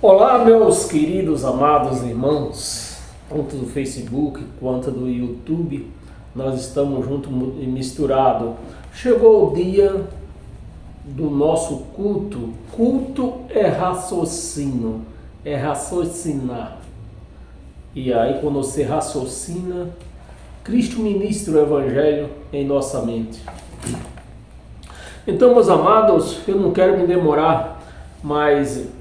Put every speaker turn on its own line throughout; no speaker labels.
Olá, meus queridos, amados irmãos, tanto do Facebook quanto do YouTube, nós estamos juntos e misturados. Chegou o dia do nosso culto. Culto é raciocínio, é raciocinar. E aí, quando você raciocina, Cristo ministra o Evangelho em nossa mente. Então, meus amados, eu não quero me demorar, mas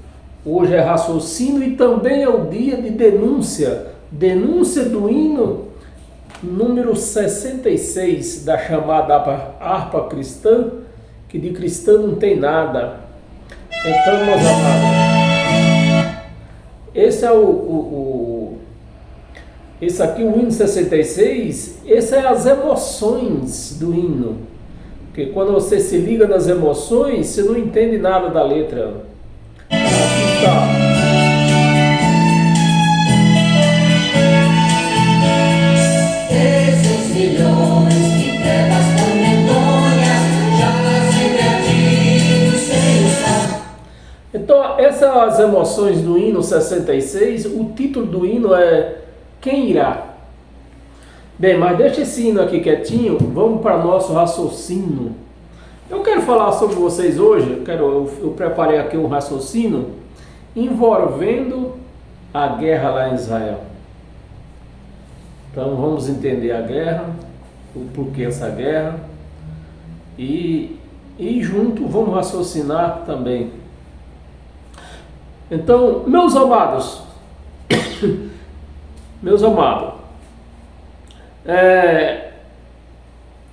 hoje é raciocínio e também é o dia de denúncia. Denúncia do hino número 66 da chamada harpa cristã, que de cristã não tem nada. Então, meus amados, esse é esse aqui, o hino 66, esse é as emoções do hino. Porque quando você se liga nas emoções, você não entende nada da letra. Aqui está.
Esses milhões que trevas tão medonhas já se perdidos sem estar.
Então, essas são as emoções do hino 66. O título do hino é Quem Irá? Bem, mas deixa esse hino aqui quietinho, vamos para nosso raciocínio. Eu quero falar sobre vocês hoje, eu preparei aqui um raciocínio envolvendo a guerra lá em Israel. Então vamos entender a guerra, o porquê essa guerra e junto vamos raciocinar também. Então, meus amados,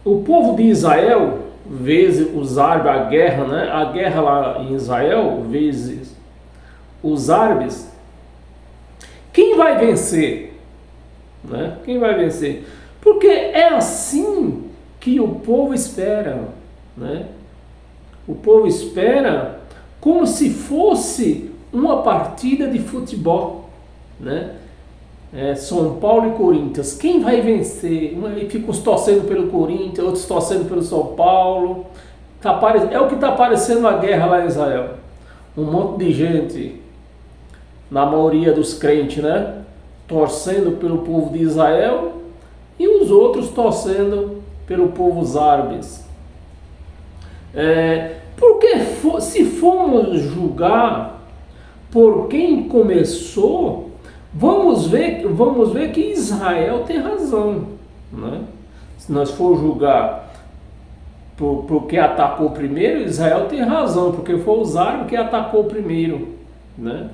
o povo de Israel, vezes os árabes, a guerra, né? A guerra lá em Israel, vezes os árabes, quem vai vencer? Né? Quem vai vencer? Porque é assim que o povo espera, né? O povo espera como se fosse uma partida de futebol, né? São Paulo e Corinthians, quem vai vencer? Fica uns torcendo pelo Corinthians, outros torcendo pelo São Paulo. É o que está parecendo a guerra lá em Israel. Um monte de gente, na maioria dos crentes, né? Torcendo pelo povo de Israel e os outros torcendo pelo povo árabes. Porque se formos julgar por quem começou, vamos ver que Israel tem razão, né? Se nós for julgar por quem atacou primeiro, Israel tem razão, porque foi os árabes que atacou primeiro, né?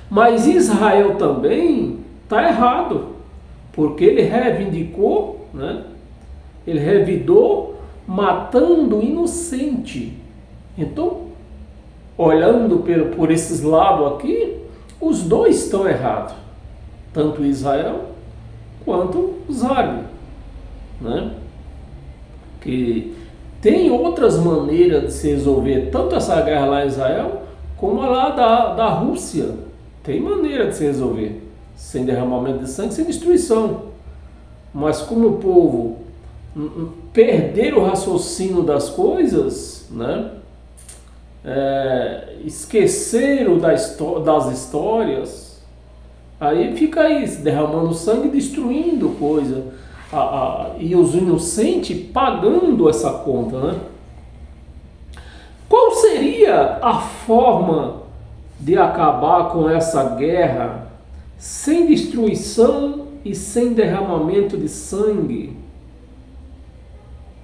Mas Israel também está errado, porque ele reivindicou, né? Ele revidou matando o inocente. Então, olhando por esses lados aqui, os dois estão errados, tanto Israel quanto os árabes, né? Que tem outras maneiras de se resolver, tanto essa guerra lá em Israel, como a lá da Rússia. Tem maneira de se resolver, sem derramamento de sangue, sem destruição. Mas como o povo perder o raciocínio das coisas, né? Esqueceram das histórias, aí fica aí derramando sangue, destruindo coisa, e os inocentes pagando essa conta, né? Qual seria a forma de acabar com essa guerra sem destruição e sem derramamento de sangue?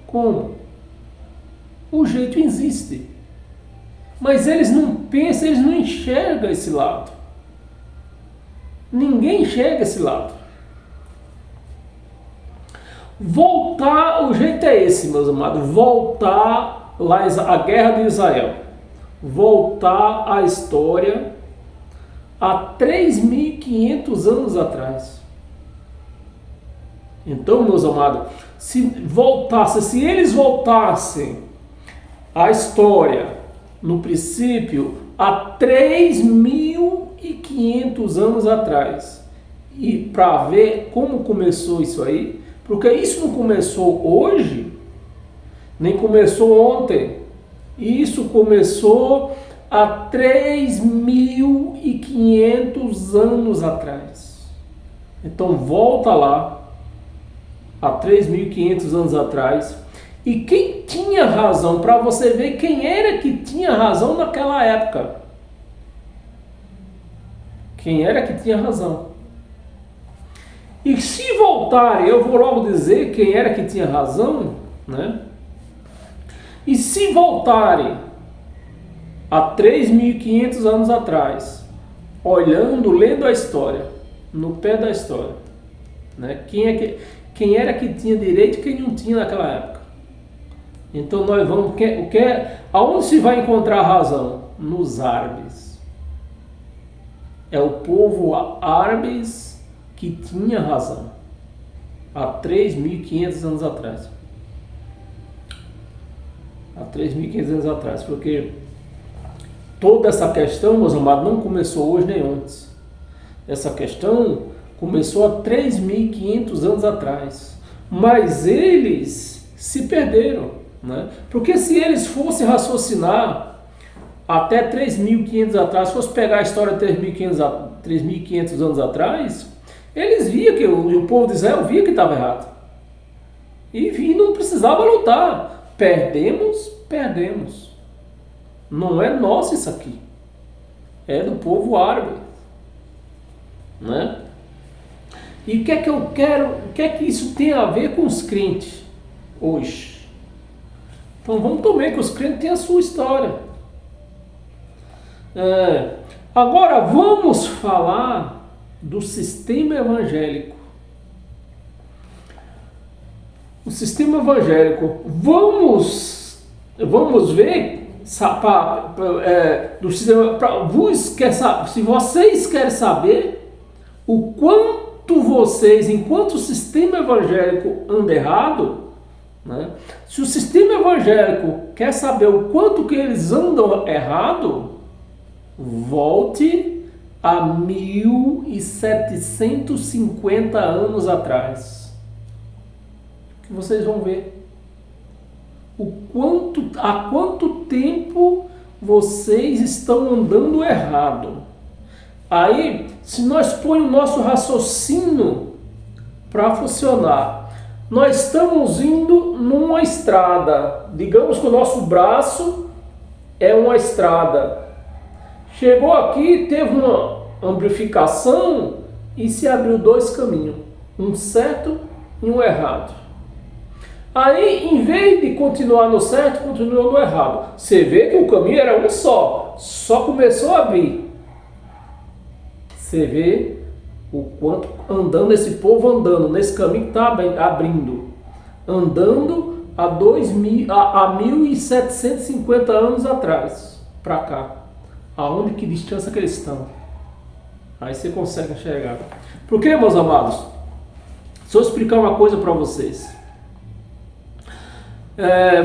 Como? O jeito existe. Mas eles não pensam, eles não enxergam esse lado. Ninguém enxerga esse lado. Voltar, o jeito é esse, meus amados. Voltar lá a guerra de Israel. Voltar à história há 3.500 anos atrás. Então, meus amados, se eles voltassem à história no princípio, há 3.500 anos atrás. E para ver como começou isso aí, porque isso não começou hoje, nem começou ontem. Isso começou há 3.500 anos atrás. Então volta lá, há 3.500 anos atrás, e quem tinha razão, para você ver quem era que tinha razão naquela época. Quem era que tinha razão. E se voltarem, eu vou logo dizer quem era que tinha razão, né? E se voltarem há 3.500 anos atrás, olhando, lendo a história, no pé da história, né? Quem era que tinha direito e quem não tinha naquela época. Então nós vamos, aonde se vai encontrar a razão? Nos árabes. É o povo árabes que tinha razão há 3.500 anos atrás. Há 3.500 anos atrás, porque toda essa questão, meus amados, não começou hoje nem antes. Essa questão começou há 3.500 anos atrás, mas eles se perderam, né? Porque se eles fossem raciocinar até 3.500 atrás, se fosse pegar a história de 3.500 anos atrás, eles viam que o povo de Israel via que estava errado. E não precisava lutar. Perdemos. Não é nosso isso aqui. É do povo árabe. Né? E o que é que eu quero, o que é que isso tem a ver com os crentes hoje? Então vamos também que os crentes têm a sua história. Agora vamos falar do sistema evangélico. O sistema evangélico, vamos ver do sistema, se vocês querem saber o quanto vocês, enquanto o sistema evangélico anda errado, né? Se o sistema evangélico quer saber o quanto que eles andam errado, volte a 1750 anos atrás. Que vocês vão ver há quanto tempo vocês estão andando errado. Aí, se nós põe o nosso raciocínio para funcionar, nós estamos indo numa estrada, digamos que o nosso braço é uma estrada. Chegou aqui, teve uma amplificação e se abriu dois caminhos, um certo e um errado. Aí, em vez de continuar no certo, continuou no errado. Você vê que o caminho era um só começou a abrir. Você vê o quanto andando, esse povo andando nesse caminho que está abrindo, andando há 1750 anos atrás, para cá. Aonde, que distância que eles estão? Aí você consegue enxergar. Por quê, meus amados? Se eu explicar uma coisa para vocês.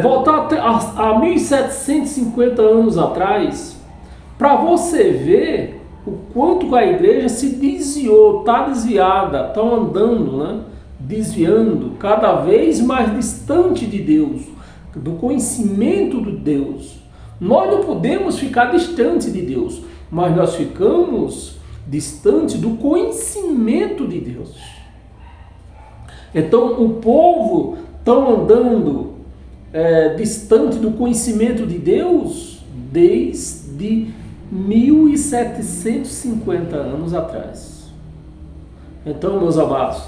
Voltar a 1750 anos atrás, para você ver o quanto a igreja se desviou, está desviada, está andando, né? Desviando, cada vez mais distante de Deus, do conhecimento de Deus. Nós não podemos ficar distante de Deus, mas nós ficamos distante do conhecimento de Deus. Então o povo está andando distante do conhecimento de Deus desde 1750 anos atrás. Então, meus amados,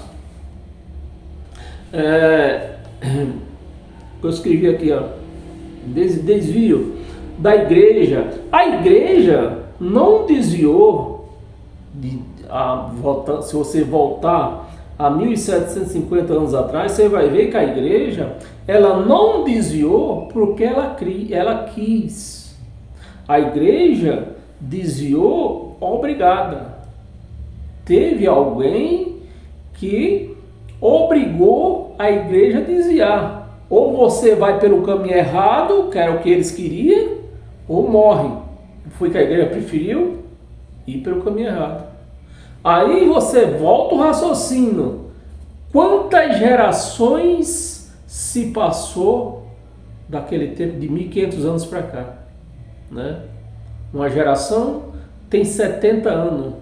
eu escrevi aqui, ó, desvio da igreja. A igreja não desviou se você voltar há 1750 anos atrás, você vai ver que a igreja, ela não desviou porque ela quis. A igreja desviou obrigada. Teve alguém que obrigou a igreja a desviar. Ou você vai pelo caminho errado, que era o que eles queriam, ou morre. Foi que a igreja preferiu ir pelo caminho errado. Aí você volta o raciocínio. Quantas gerações se passou daquele tempo de 1500 anos para cá, né? Uma geração tem 70 anos.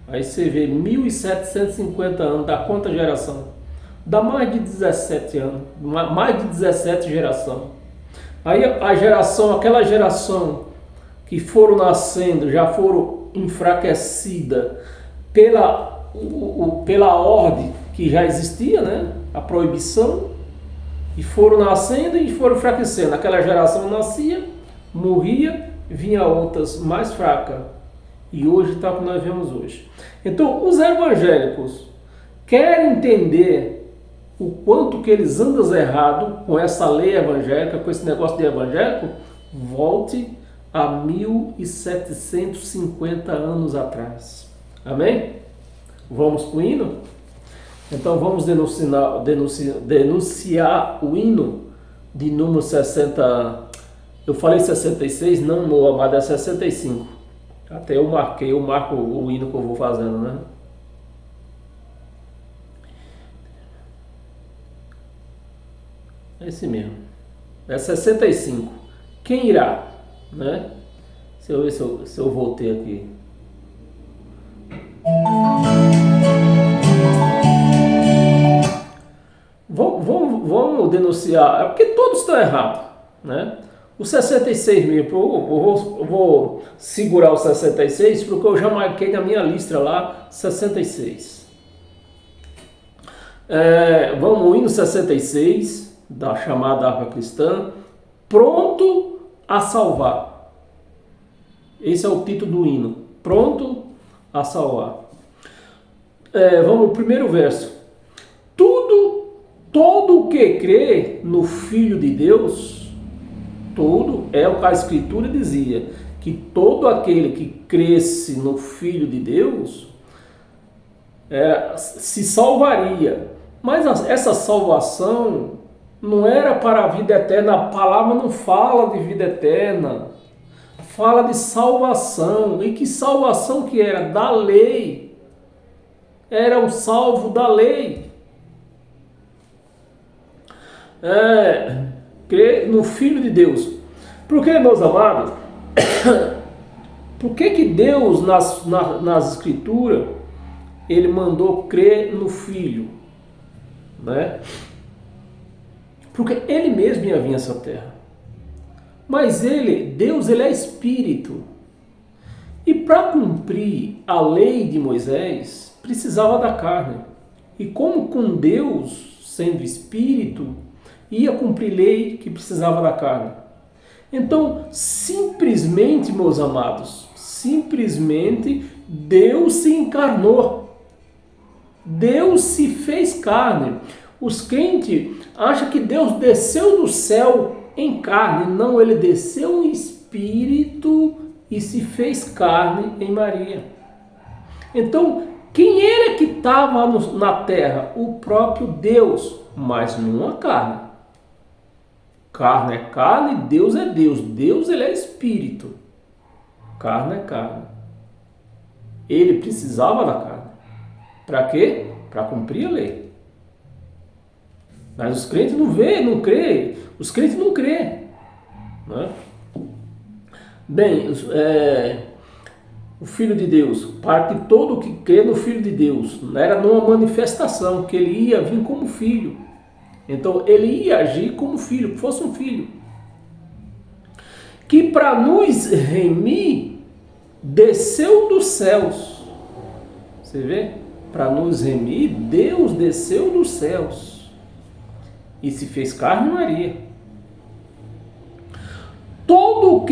Aí você vê 1.750 anos, dá quanta geração? Dá mais de 17 anos, mais de 17 gerações. Aí a geração, aquela geração que foram nascendo, já foram enfraquecidas pela ordem que já existia, né? A proibição, e foram nascendo e foram enfraquecendo. Aquela geração nascia, morria, vinha outras mais fracas. E hoje está o que nós vemos hoje. Então, os evangélicos querem entender o quanto que eles andam errado com essa lei evangélica, com esse negócio de evangélico, volte a 1750 anos atrás. Amém? Vamos para o hino? Então vamos denunciar o hino de número 60. Eu falei 66, não, meu amado, é 65. Até eu marco o hino que eu vou fazendo, né? É esse mesmo. É 65. Quem irá? Né? Deixa eu ver se eu voltei aqui. Vamos denunciar. É porque todos estão errados, né? O 66 mesmo, eu vou segurar o 66 porque eu já marquei na minha lista lá 66. Vamos o hino 66 da chamada harpa cristã, pronto a salvar. Esse é o título do hino, pronto a salvar. Vamos ao primeiro verso. Todo o que crê no Filho de Deus, todo é o que a Escritura dizia, que todo aquele que cresce no Filho de Deus se salvaria. Mas essa salvação não era para a vida eterna. A palavra não fala de vida eterna, fala de salvação. E que salvação que era? Da lei. Era o salvo da lei. Crer no Filho de Deus. Por que, meus amados? Por que Deus nas Escrituras ele mandou crer no Filho, né? Porque ele mesmo ia vir a essa terra. Mas Deus é Espírito. E para cumprir a lei de Moisés, precisava da carne. E como com Deus, sendo Espírito, ia cumprir lei que precisava da carne. Então, simplesmente, meus amados, simplesmente Deus se encarnou. Deus se fez carne. Os crentes acham que Deus desceu do céu em carne. Não, ele desceu em espírito e se fez carne em Maria. Então, quem era que estava na terra? O próprio Deus, mas não a carne. Carne é carne, Deus é Deus. Deus ele é espírito. Carne é carne. Ele precisava da carne. Para quê? Para cumprir a lei. Mas os crentes não creem. Os crentes não creem. Né? Bem, o Filho de Deus, para que todo que crê no Filho de Deus, era numa manifestação, que ele ia vir como filho. Então ele ia agir como filho, que fosse um filho. Que para nos remir, desceu dos céus. Você vê? Para nos remir, Deus desceu dos céus e se fez carne em Maria. Todo o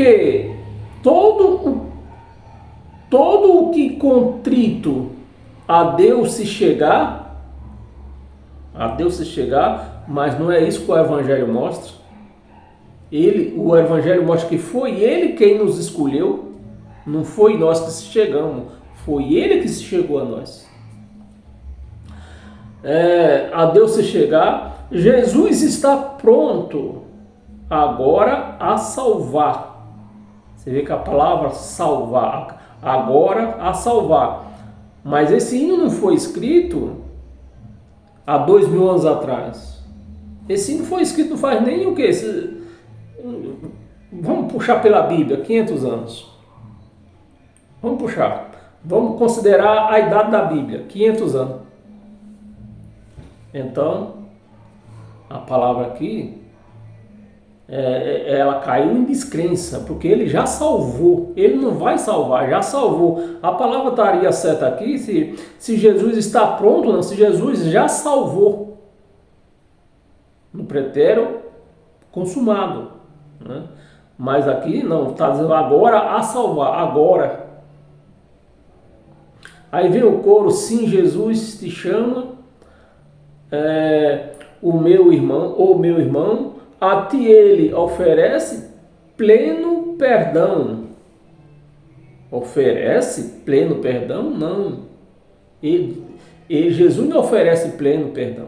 que contrito a Deus se chegar, mas não é isso que o Evangelho mostra. O Evangelho mostra que foi Ele quem nos escolheu, não foi nós que se chegamos, foi Ele que se chegou a nós. A Deus se chegar, Jesus está pronto agora a salvar. Você vê que a palavra salvar, agora a salvar. Mas esse hino não foi escrito há 2000 anos atrás. Esse hino foi escrito não faz nem o quê? Vamos puxar pela Bíblia, 500 anos. Vamos puxar. Vamos considerar a idade da Bíblia, 500 anos. Então, a palavra aqui, ela caiu em descrença, porque ele já salvou. Ele não vai salvar, já salvou. A palavra estaria certa aqui se Jesus está pronto, não, se Jesus já salvou. No pretérito consumado, né? Mas aqui não, está dizendo agora a salvar, agora. Aí vem o coro, sim, Jesus te chama, o meu irmão, ou meu irmão, a ti ele oferece pleno perdão. Oferece pleno perdão? Não. Jesus não oferece pleno perdão.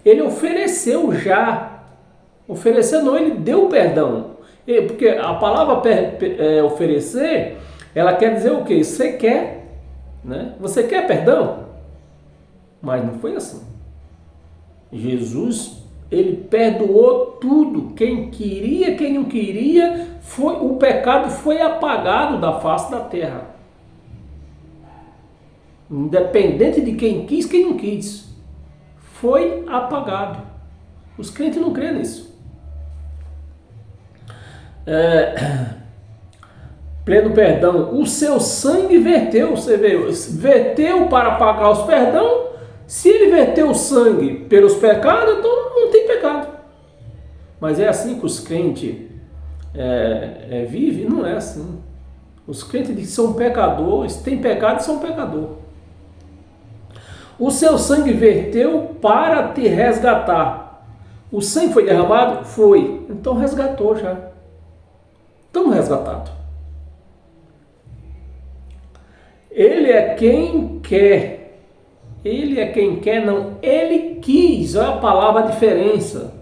Ele ofereceu já. Ofereceu não, ele deu perdão. Porque a palavra oferecer, ela quer dizer o quê? Você quer, né? Você quer perdão? Mas não foi assim. Jesus, ele perdoou tudo. Quem queria, quem não queria, o pecado foi apagado da face da terra. Independente de quem quis, quem não quis. Foi apagado. Os crentes não creem nisso. Pleno perdão. O seu sangue verteu. Você vê, verteu para pagar os perdão. Se ele verteu o sangue pelos pecados, então não tem pecado. Mas é assim que os crentes vivem? Não é assim. Os crentes que são pecadores, têm pecado e são pecadores. O seu sangue verteu para te resgatar. O sangue foi derramado? Foi. Então resgatou já. Estamos resgatados. Ele é quem quer. Ele é quem quer, não. Ele quis. Olha a palavra, a diferença.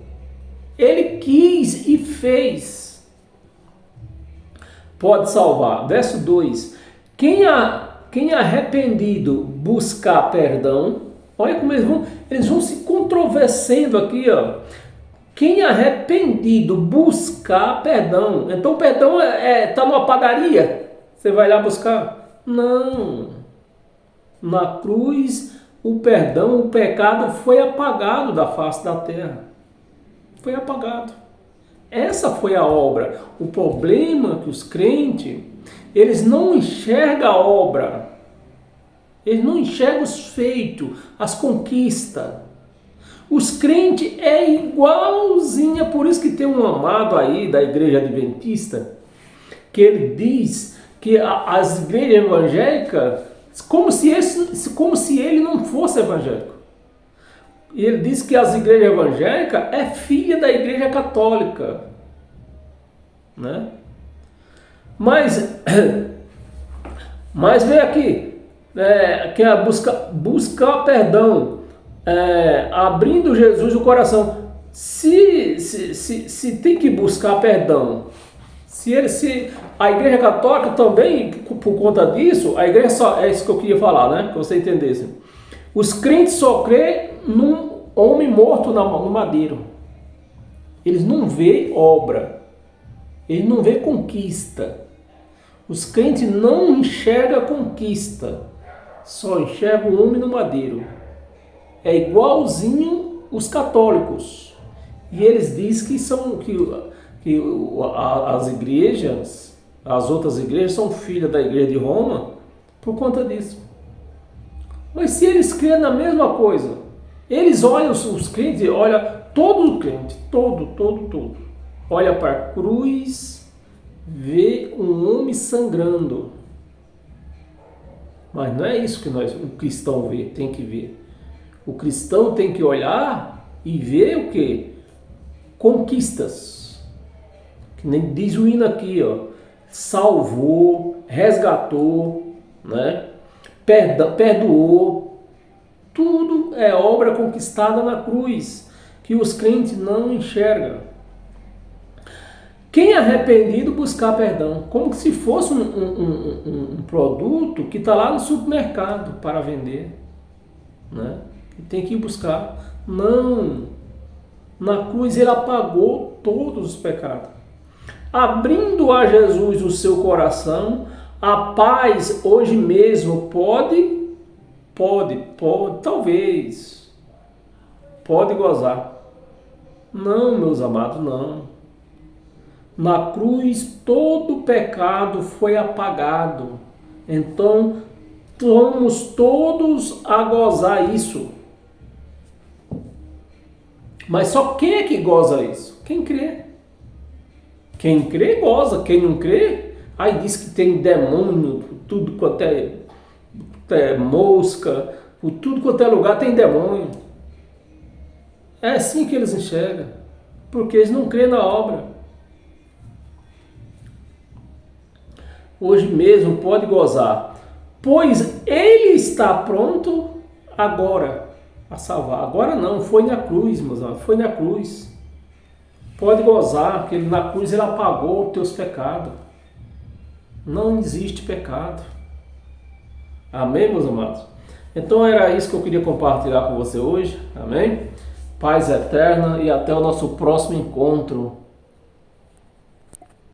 Ele quis e fez. Pode salvar. Verso 2. Quem arrependido buscar perdão. Olha como eles vão se controversando aqui, ó. Quem arrependido buscar perdão. Então perdão tá numa padaria. Você vai lá buscar? Não. Na cruz, o perdão, o pecado foi apagado da face da terra. Foi apagado. Essa foi a obra. O problema é que os crentes, eles não enxergam a obra. Eles não enxergam os feitos, as conquistas. Os crentes é igualzinha, por isso que tem um amado aí da igreja adventista, que ele diz que as igrejas evangélicas, como se ele não fosse evangélico. E ele diz que as igrejas evangélicas é filha da igreja católica, né? Mas vem aqui, que é buscar perdão, abrindo Jesus o coração. Se tem que buscar perdão, se a igreja católica também, por conta disso, a igreja só, é isso que eu queria falar, né? Que você entendesse. Os crentes só crêem num homem morto no madeiro. Eles não veem obra. Eles não veem conquista. Os crentes não enxergam conquista. Só enxergam o homem no madeiro. É igualzinho os católicos. E eles dizem que as igrejas, as outras igrejas são filhas da igreja de Roma por conta disso. Mas se eles creem na mesma coisa, eles olham os crentes, olha todo o crente, todo, olha para a cruz, vê um homem sangrando. Mas não é isso que o cristão vê, tem que ver. O cristão tem que olhar e ver o quê? Conquistas. Que nem diz o hino aqui, ó. Salvou, resgatou, né? Perdoou. Tudo é obra conquistada na cruz, que os crentes não enxergam. Quem é arrependido buscar perdão, como se fosse um produto que está lá no supermercado para vender, né? E tem que ir buscar. Não. Na cruz ele apagou todos os pecados. Abrindo a Jesus o seu coração, A paz hoje mesmo pode, talvez, pode gozar. Não, meus amados, não. Na cruz todo pecado foi apagado. Então, vamos todos a gozar isso. Mas só quem é que goza isso? Quem crê. Quem crê goza, quem não crê, aí diz que tem demônio, tudo quanto é mosca, por tudo quanto é lugar tem demônio. É assim que eles enxergam, porque eles não crêem na obra. Hoje mesmo pode gozar, pois ele está pronto agora a salvar. Agora não, foi na cruz, meus amigos, foi na cruz. Pode gozar, porque na cruz ele apagou os teus pecados. Não existe pecado. Amém, meus amados? Então era isso que eu queria compartilhar com você hoje. Amém? Paz eterna e até o nosso próximo encontro.